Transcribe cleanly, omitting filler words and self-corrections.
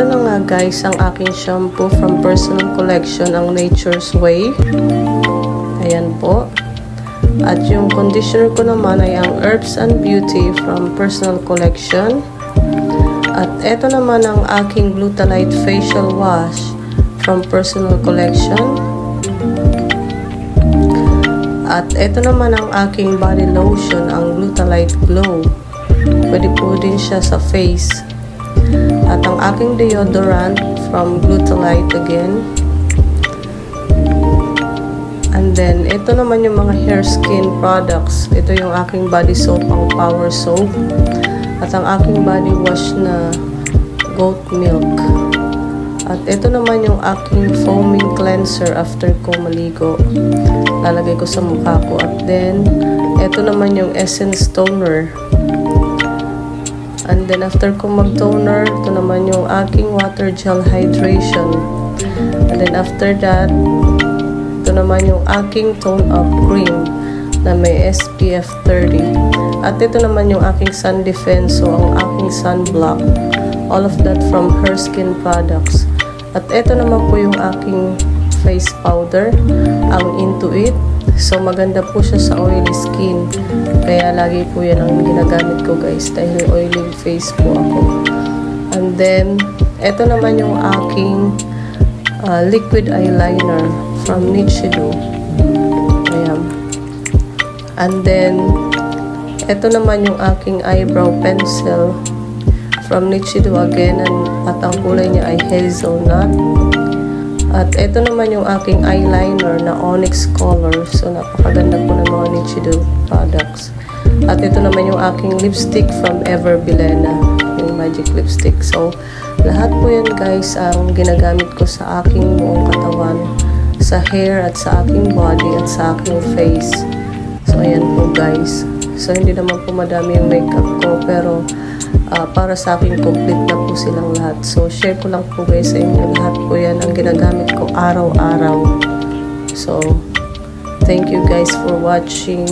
ito na nga guys ang aking shampoo from Personal Collection, ang Nature's Way. Ayan po. At yung conditioner ko naman ay ang Herbs and Beauty from Personal Collection. At ito naman ang aking Glutalite Facial Wash from Personal Collection. At ito naman ang aking body lotion, ang Glutalite Glow. Pwede po din siya sa face. At ang aking deodorant from Glutalite again. And then, ito naman yung mga hair skin products. Ito yung aking body soap, ang Power Soap. At ang aking body wash na goat milk. At ito naman yung aking foaming cleanser after ko maligo. Lalagay ko sa mukha ko. At then, ito naman yung Essence Toner. And then, after ko mag-toner, ito naman yung aking water gel hydration. And then, after that, ito naman yung aking tone-up cream na may SPF 30. At ito naman yung aking sun defense, so ang aking sunblock. All of that from Her Skin Products. At ito naman po yung aking face powder, ang Intuit. So, maganda po siya sa oily skin. Kaya, lagi po yan ang ginagamit ko guys. Dahil oily face po ako. And then, ito naman yung aking liquid eyeliner from Nichido. Ayan. And then, ito naman yung aking eyebrow pencil from Nichido again. At ang kulay niya ay hazelnut. At ito naman yung aking eyeliner na onyx color. So, napakaganda po ng mga Nichido products. At ito naman yung aking lipstick from Ever Bilena. Yung magic lipstick. So, lahat po yan guys ang ginagamit ko sa aking buong katawan. Sa hair at sa aking body at sa aking face. So, ayan po guys. So, hindi naman po madami yung makeup ko. Pero, para sa akin, complete na po silang lahat. So, share ko lang po guys sa inyo. Lahat po yan ang ginagamit ko araw-araw. So, thank you guys for watching.